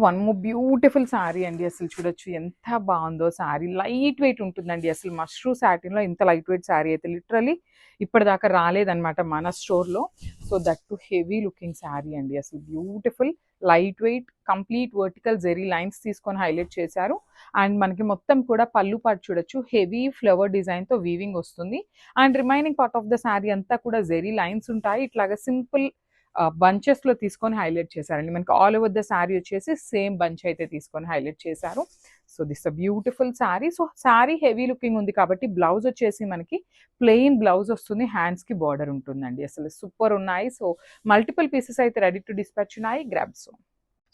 One more beautiful sari అండి. అసలు చూడొచ్చు ఎంత బాగుందో శారీ. లైట్ వెయిట్ ఉంటుందండి. అసలు మష్రూ సాటిన్లో ఇంత లైట్ వెయిట్ శారీ అయితే లిటరలీ ఇప్పటిదాకా రాలేదన్నమాట మన స్టోర్లో. So that to heavy looking saree అండి. అసలు beautiful light weight complete vertical zari lines తీసుకొని హైలైట్ చేశారు. అండ్ మనకి మొత్తం కూడా పళ్ళు పాటు చూడొచ్చు హెవీ ఫ్లవర్ డిజైన్తో వీవింగ్ వస్తుంది. And remaining part of the saree అంతా కూడా జెరీ లైన్స్ ఉంటాయి. ఇట్లాగా సింపుల్ బంచెస్లో తీసుకొని హైలైట్ చేశారండి. మనకి ఆల్ ఓవర్ ద శారీ వచ్చేసి సేమ్ బంచ్ అయితే తీసుకొని హైలైట్ చేశారు. So this a beautiful sari. So sari heavy looking ఉంది కాబట్టి బ్లౌజ్ వచ్చేసి మనకి ప్లెయిన్ బ్లౌజ్ వస్తుంది. హ్యాండ్స్కి బార్డర్ ఉంటుందండి. అసలు సూపర్ ఉన్నాయి. సో మల్టిపుల్ పీసెస్ అయితే రెడీ టు డిస్పాచ్ ఉన్నాయి. Grab so.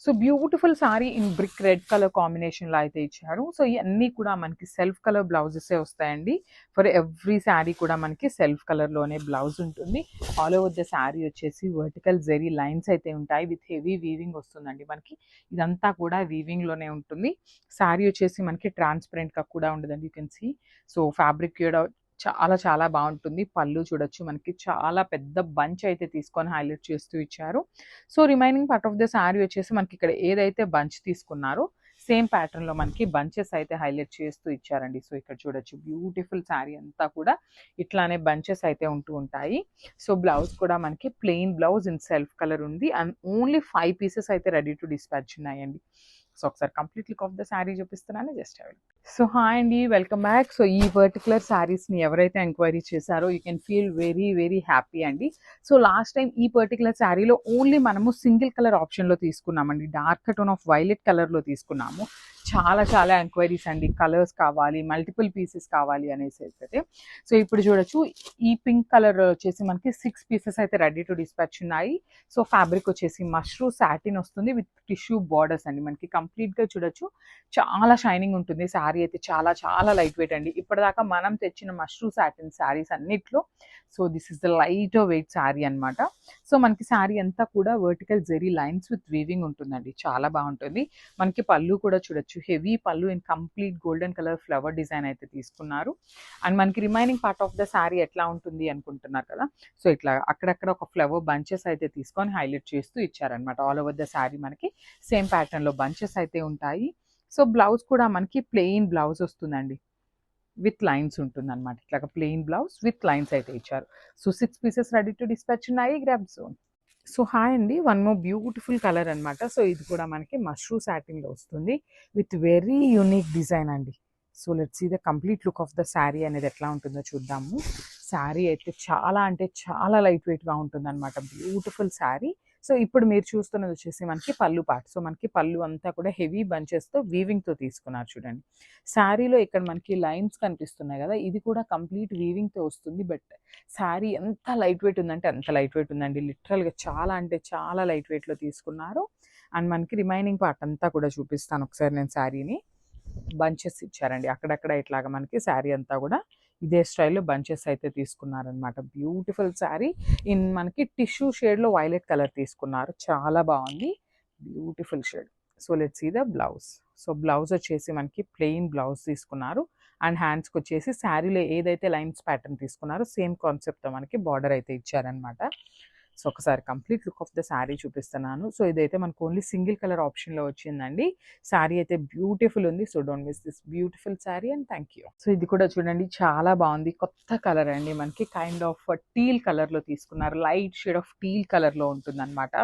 So beautiful sorry in brick red colour కాంబినేషన్లో అయితే ఇచ్చారు. సో ఇవన్నీ కూడా మనకి సెల్ఫ్ కలర్ బ్లౌజెసే వస్తాయండి. ఫర్ ఎవ్రీ శారీ కూడా మనకి సెల్ఫ్ కలర్లోనే బ్లౌజ్ ఉంటుంది. ఆల్ ఓవర్ ద శారీ వచ్చేసి వర్టికల్ జెరీ లైన్స్ అయితే ఉంటాయి. విత్ హెవీ వీవింగ్ వస్తుందండి. మనకి ఇదంతా కూడా వీవింగ్లోనే ఉంటుంది. శారీ వచ్చేసి మనకి ట్రాన్స్పరెంట్గా కూడా ఉండదండి. You can see. So fabric కూడా చాలా చాలా బాగుంటుంది. పళ్ళు చూడొచ్చు మనకి చాలా పెద్ద బంచ్ అయితే తీసుకొని హైలైట్ చేస్తూ ఇచ్చారు. So remaining part of the sari వచ్చేసి మనకి ఇక్కడ ఏదైతే బంచ్ తీసుకున్నారో సేమ్ ప్యాటర్న్లో మనకి బంచెస్ అయితే హైలైట్ చేస్తూ ఇచ్చారండి. సో ఇక్కడ చూడొచ్చు బ్యూటిఫుల్ శారీ అంతా కూడా ఇట్లానే బంచెస్ అయితే ఉంటూ ఉంటాయి. సో బ్లౌజ్ కూడా మనకి plain blouse in self colour ఉంది. అండ్ ఓన్లీ 5 పీసెస్ అయితే రెడీ టు డిస్పాచ్ ఉన్నాయండి. సో ఒకసారి complete look of the sari చూపిస్తున్నాను. జస్ట్ అవి. సో హాయ్ అండి, వెల్కమ్ బ్యాక్. సో ఈ పర్టికులర్ శారీస్ని ఎవరైతే ఎంక్వైరీ చేశారో you can feel very very happy అండి. సో లాస్ట్ టైం ఈ పర్టికులర్ శారీలో ఓన్లీ మనము సింగిల్ కలర్ ఆప్షన్లో తీసుకున్నామండి. డార్క్ టోన్ ఆఫ్ వైలెట్ కలర్లో తీసుకున్నాము. చాలా చాలా ఎంక్వైరీస్ అండి. కలర్స్ కావాలి, మల్టిపుల్ పీసెస్ కావాలి అనేసి అయితే. సో ఇప్పుడు చూడొచ్చు ఈ పింక్ కలర్ వచ్చేసి మనకి 6 పీసెస్ అయితే రెడీ టు డిస్పాచ్ ఉన్నాయి. సో ఫ్యాబ్రిక్ వచ్చేసి మష్రూ సాటిన్ వస్తుంది విత్ టిష్యూ బార్డర్స్ అండి. మనకి కంప్లీట్గా చూడొచ్చు చాలా షైనింగ్ ఉంటుంది. శారీ అయితే చాలా చాలా లైట్ వెయిట్ అండి. ఇప్పటిదాకా మనం తెచ్చిన మష్రూ సాటిన్ శారీస్ అన్నిట్లో so this is the light weight saree అనమాట. సో మనకి శారీ అంతా కూడా vertical zari lines with weaving ఉంటుందండి. చాలా బాగుంటుంది. మనకి పళ్ళు కూడా చూడొచ్చు హెవీ పళ్ళు in complete golden colour flower design అయితే తీసుకున్నారు. అండ్ మనకి remaining part of the saree ఎట్లా ఉంటుంది అనుకుంటున్నారు కదా. సో ఇట్లా అక్కడక్కడ ఒక ఫ్లవర్ బంచెస్ అయితే తీసుకొని హైలైట్ చేస్తూ ఇచ్చారనమాట. ఆల్ ఓవర్ ద శారీ మనకి సేమ్ ప్యాటర్న్లో బంచెస్ అయితే ఉంటాయి. సో బ్లౌజ్ కూడా మనకి ప్లెయిన్ బ్లౌజ్ వస్తుందండి. విత్ లైన్స్ ఉంటుంది అనమాట. ఇట్లాగా ప్లెయిన్ బ్లౌజ్ విత్ లైన్స్ అయితే ఇచ్చారు. So 6 pieces ready to dispatch ఉన్నాయి. Grab Zone. సో హాయ్ అండి, వన్ మోర్ బ్యూటిఫుల్ కలర్ అనమాట. సో ఇది కూడా మనకి మష్రూ సాటిన్లో వస్తుంది విత్ వెరీ యూనిక్ డిజైన్ అండి. So let's see the complete look of the sari అనేది ఎట్లా ఉంటుందో చూద్దాము. శారీ అయితే చాలా అంటే చాలా లైట్ వెయిట్గా ఉంటుంది అనమాట. బ్యూటిఫుల్ శారీ. సో ఇప్పుడు మీరు చూస్తున్నది వచ్చేసి మనకి పళ్ళు పార్ట్. సో మనకి పళ్ళు అంతా కూడా హెవీ బంచెస్తో వీవింగ్తో తీసుకున్నారు చూడండి. శారీలో ఇక్కడ మనకి లైన్స్ కనిపిస్తున్నాయి కదా, ఇది కూడా కంప్లీట్ వీవింగ్తో వస్తుంది. బట్ శారీ ఎంత లైట్ వెయిట్ ఉందంటే అంత లైట్ వెయిట్ ఉందండి. లిటరల్గా చాలా అంటే చాలా లైట్ వెయిట్లో తీసుకున్నారు. అండ్ మనకి రిమైనింగ్ పార్ట్ అంతా కూడా చూపిస్తాను ఒకసారి నేను. శారీని బంచెస్ ఇచ్చారండి అక్కడక్కడ. ఇట్లాగా మనకి శారీ అంతా కూడా ఇదే స్టైల్లో బంచెస్ అయితే తీసుకున్నారనమాట. బ్యూటిఫుల్ శారీ ఇన్ మనకి టిష్యూ షేడ్లో వైలెట్ కలర్ తీసుకున్నారు. చాలా బాగుంది, beautiful shade. So let's see the blouse. So blouse వచ్చేసి మనకి ప్లెయిన్ బ్లౌజ్ తీసుకున్నారు. అండ్ హ్యాండ్స్కి వచ్చేసి శారీలో ఏదైతే లైన్స్ ప్యాటర్న్ తీసుకున్నారో సేమ్ కాన్సెప్ట్తో మనకి బార్డర్ అయితే ఇచ్చారనమాట. సో ఒకసారి complete look of the sari చూపిస్తున్నాను. సో ఇదైతే మనకు ఓన్లీ సింగిల్ కలర్ ఆప్షన్లో వచ్చిందండి. శారీ అయితే బ్యూటిఫుల్ ఉంది. So don't miss this beautiful sari and thank you. So ఇది కూడా చూడండి చాలా బాగుంది. కొత్త కలర్ అండి. మనకి కైండ్ ఆఫ్ టీల్ కలర్లో తీసుకున్నారు. లైట్ షేడ్ ఆఫ్ టీల్ కలర్లో ఉంటుంది అనమాట.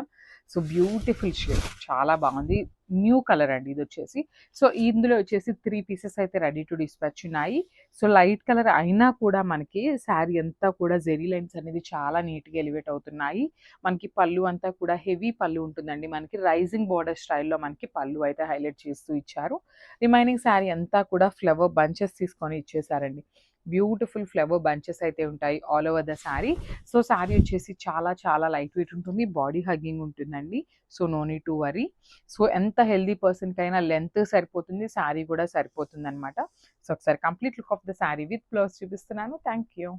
సో బ్యూటిఫుల్ షేడ్, చాలా బాగుంది. న్యూ కలర్ అండి ఇది వచ్చేసి. సో ఇందులో వచ్చేసి 3 పీసెస్ అయితే రెడీ టు డిస్పాచ్ ఉన్నాయి. సో లైట్ కలర్ అయినా కూడా మనకి శారీ అంతా కూడా జెరీ లైన్స్ అనేది చాలా నీట్గా ఎలివేట్ అవుతున్నాయి. మనకి పళ్ళు అంతా కూడా హెవీ పళ్ళు ఉంటుందండి. మనకి రైజింగ్ బార్డర్ స్టైల్లో మనకి పళ్ళు అయితే హైలైట్ చేస్తూ ఇచ్చారు. రిమైనింగ్ శారీ అంతా కూడా ఫ్లవర్ బంచెస్ తీసుకొని ఇచ్చేసారండి. బ్యూటిఫుల్ ఫ్లవర్ బంచెస్ అయితే ఉంటాయి all over the sari. So sari వచ్చేసి చాలా చాలా లైట్ వెయిట్ ఉంటుంది. బాడీ హగ్గింగ్ ఉంటుందండి. So no need to worry. So ఎంత హెల్దీ పర్సన్కైనా లెంత్ సరిపోతుంది, శారీ కూడా సరిపోతుంది అనమాట. సో ఒకసారి complete look of the sari with blouse చూపిస్తున్నాను. Thank you.